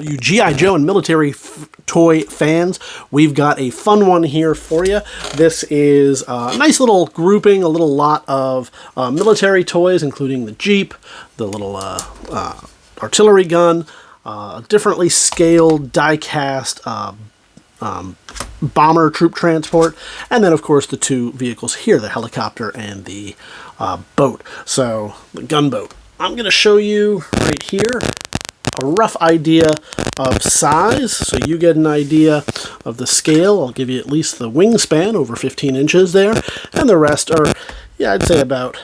You G.I. Joe and military toy fans, we've got a fun one here for you. This is a nice little grouping, a little lot of military toys, including the Jeep, the little artillery gun, differently scaled die-cast bomber troop transport, and then of course the two vehicles here, the helicopter and the boat. So the gunboat. I'm going to show you right here a rough idea of size, so you get an idea of the scale. I'll give you at least the wingspan, over 15 inches there, and the rest are, yeah, I'd say about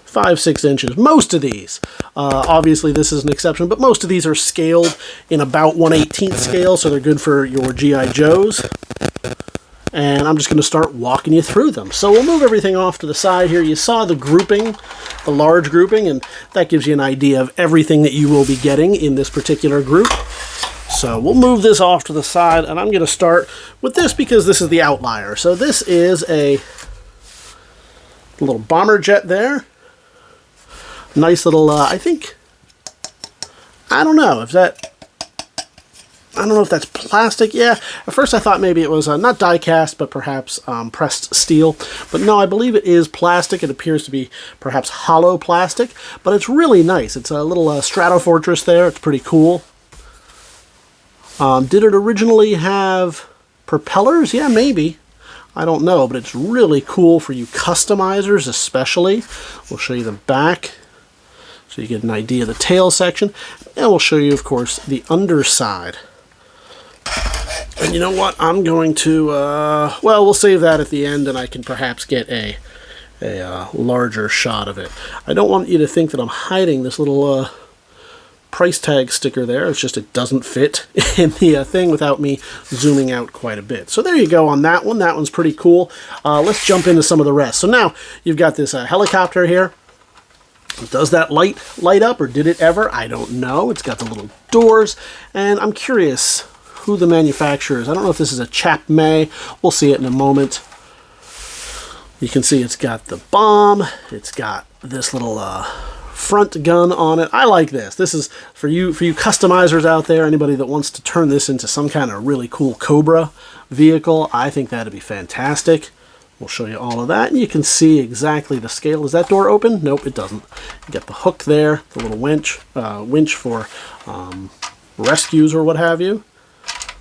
5-6 inches. Most of these, obviously this is an exception, but most of these are scaled in about 1/18 scale, so they're good for your G.I. Joes. And I'm just going to start walking you through them. So we'll move everything off to the side here. You saw the grouping, the large grouping, and that gives you an idea of everything that you will be getting in this particular group. So we'll move this off to the side, and I'm going to start with this because this is the outlier. So this is a little bomber jet there. Nice little, I don't know if that's plastic. Yeah, at first I thought maybe it was not die cast, but perhaps pressed steel. But no, I believe it is plastic. It appears to be perhaps hollow plastic, but it's really nice. It's a little Stratofortress there. It's pretty cool. Did it originally have propellers? Yeah, maybe. I don't know, but it's really cool for you customizers especially. We'll show you the back, so you get an idea of the tail section. And we'll show you, of course, the underside. And you know what? I'm going to, well, we'll save that at the end, and I can perhaps get a larger shot of it. I don't want you to think that I'm hiding this little price tag sticker there. It's just it doesn't fit in the thing without me zooming out quite a bit. So there you go on that one. That one's pretty cool. Let's jump into some of the rest. So now you've got this helicopter here. Does that light up, or did it ever? I don't know. It's got the little doors, and I'm curious who the manufacturer is. I don't know if this is a Chap-May. We'll see it in a moment. You can see it's got the bomb. It's got this little front gun on it. I like this. This is for you customizers out there, anybody that wants to turn this into some kind of really cool Cobra vehicle. I think that'd be fantastic. We'll show you all of that, and you can see exactly the scale. Is that door open? Nope, it doesn't. You get the hook there, the little winch for rescues or what have you.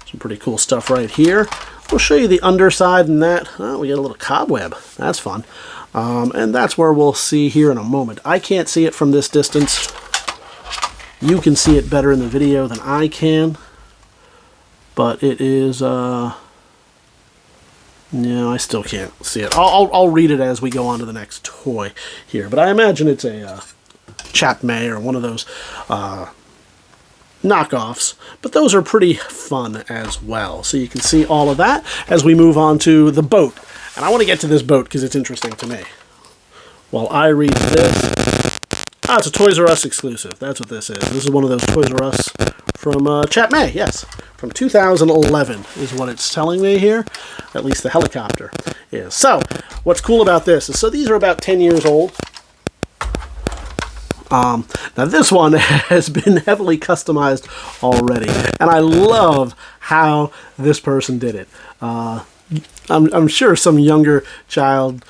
Some pretty cool stuff right here. We'll show you the underside and that. Oh, we get a little cobweb. That's fun. And that's where we'll see here in a moment. I can't see it from this distance. You can see it better in the video than I can. But it is... No, I still can't see it. I'll read it as we go on to the next toy here. But I imagine it's a Chap-May or one of those knockoffs. But those are pretty fun as well. So you can see all of that as we move on to the boat. And I want to get to this boat because it's interesting to me. While I read this... Ah, it's a Toys R Us exclusive. That's what this is. This is one of those Toys R Us from Chap-May, yes. From 2011 is what it's telling me here. At least the helicopter is. So, what's cool about this is, so these are about 10 years old. Now this one has been heavily customized already. And I love how this person did it. I'm sure some younger child,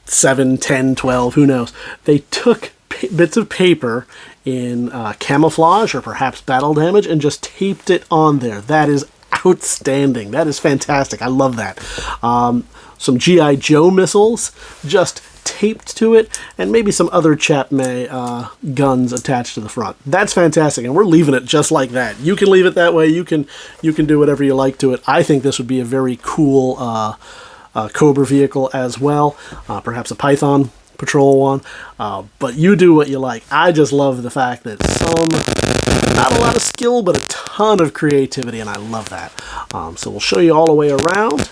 7, 10, 12, who knows, they took bits of paper in camouflage or perhaps battle damage and just taped it on there. That is outstanding. That is fantastic. I love that. Some G.I. Joe missiles just taped to it, and maybe some other Chap-May guns attached to the front. That's fantastic, and we're leaving it just like that. You can leave it that way. You can do whatever you like to it. I think this would be a very cool Cobra vehicle as well. Perhaps a Python Patrol one, but you do what you like. I just love the fact that not a lot of skill, but a ton of creativity, and I love that. So we'll show you all the way around.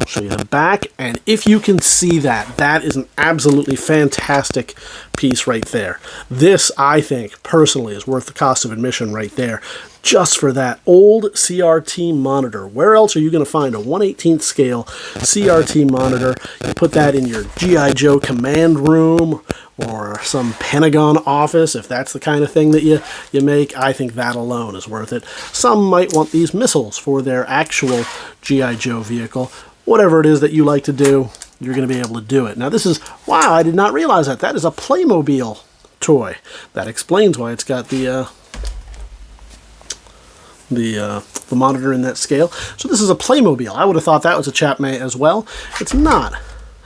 Show you the back, and if you can see that, that is an absolutely fantastic piece right there. This, I think, personally, is worth the cost of admission right there, just for that old CRT monitor. Where else are you going to find a 1/18 scale CRT monitor? You put that in your G.I. Joe command room, or some Pentagon office, if that's the kind of thing that you make. I think that alone is worth it. Some might want these missiles for their actual G.I. Joe vehicle. Whatever it is that you like to do, you're going to be able to do it. Now this is, wow, I did not realize that. That is a Playmobil toy. That explains why it's got the monitor in that scale. So this is a Playmobil. I would have thought that was a Chap May as well. It's not.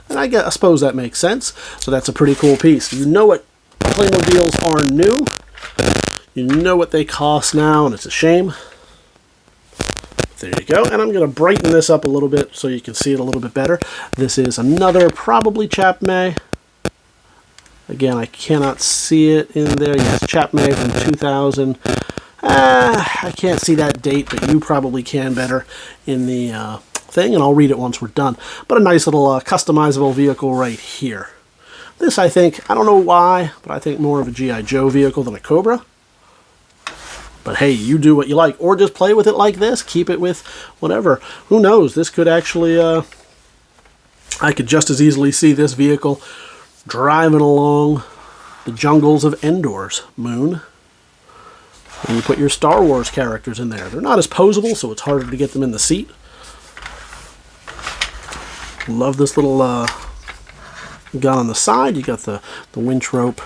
And I suppose that makes sense. So that's a pretty cool piece. You know what Playmobiles are new. You know what they cost now, and it's a shame. There you go, and I'm going to brighten this up a little bit so you can see it a little bit better. This is another probably Chap May. Again, I cannot see it in there. Yes, Chap May from 2000. I can't see that date, but you probably can better in the thing, and I'll read it once we're done. But a nice little customizable vehicle right here. This, I think, I don't know why, but I think more of a G.I. Joe vehicle than a Cobra. But hey, you do what you like, or just play with it like this. Keep it with whatever. Who knows? This could actually, I could just as easily see this vehicle driving along the jungles of Endor's moon. And you put your Star Wars characters in there. They're not as posable, so it's harder to get them in the seat. Love this little gun on the side. You got the winch rope.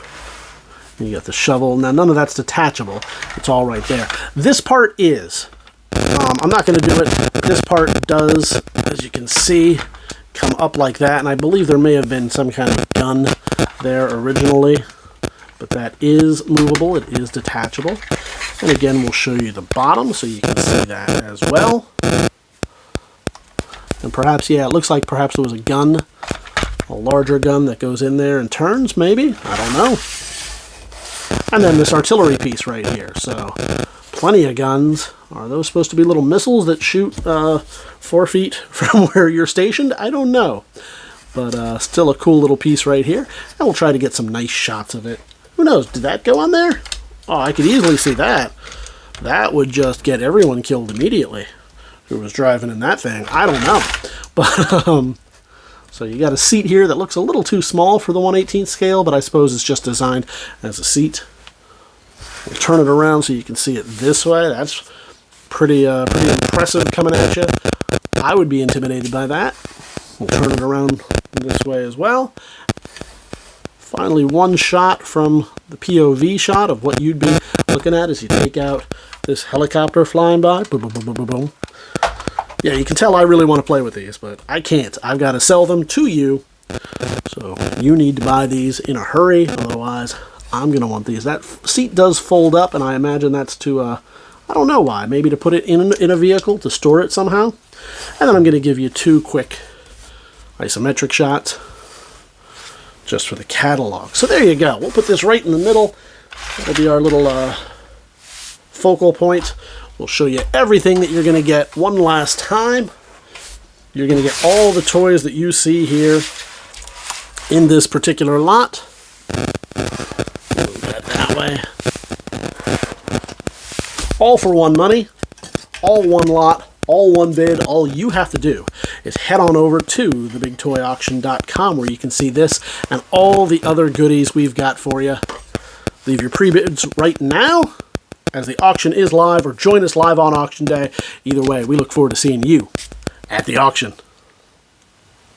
You got the shovel. Now, none of that's detachable. It's all right there. This part is. I'm not going to do it. This part does, as you can see, come up like that. And I believe there may have been some kind of gun there originally. But that is movable. It is detachable. And again, we'll show you the bottom so you can see that as well. And perhaps, yeah, it looks like perhaps there was a gun. A larger gun that goes in there and turns, maybe? I don't know. And then this artillery piece right here. So, plenty of guns. Are those supposed to be little missiles that shoot 4 feet from where you're stationed? I don't know. But still a cool little piece right here. And we'll try to get some nice shots of it. Who knows? Did that go on there? Oh, I could easily see that. That would just get everyone killed immediately who was driving in that thing. I don't know. But, so you got a seat here that looks a little too small for the 1/18 scale, but I suppose it's just designed as a seat. We'll turn it around so you can see it this way. That's pretty impressive coming at you. I would be intimidated by that. We'll turn it around this way as well. Finally, one shot from the POV shot of what you'd be looking at as you take out this helicopter flying by. Boom, boom, boom, boom, boom, boom. Yeah, you can tell I really want to play with these, but I can't. I've got to sell them to you. So you need to buy these in a hurry, otherwise I'm going to want these. That seat does fold up, and I imagine that's to, I don't know why, maybe to put it in a vehicle, to store it somehow. And then I'm going to give you 2 quick isometric shots just for the catalog. So there you go. We'll put this right in the middle. That'll be our little focal point. We'll show you everything that you're going to get one last time. You're going to get all the toys that you see here in this particular lot. Move that way. All for one money, all one lot, all one bid. All you have to do is head on over to thebigtoyauction.com where you can see this and all the other goodies we've got for you. Leave your pre-bids right now as the auction is live, or join us live on auction day. Either way, we look forward to seeing you at the auction.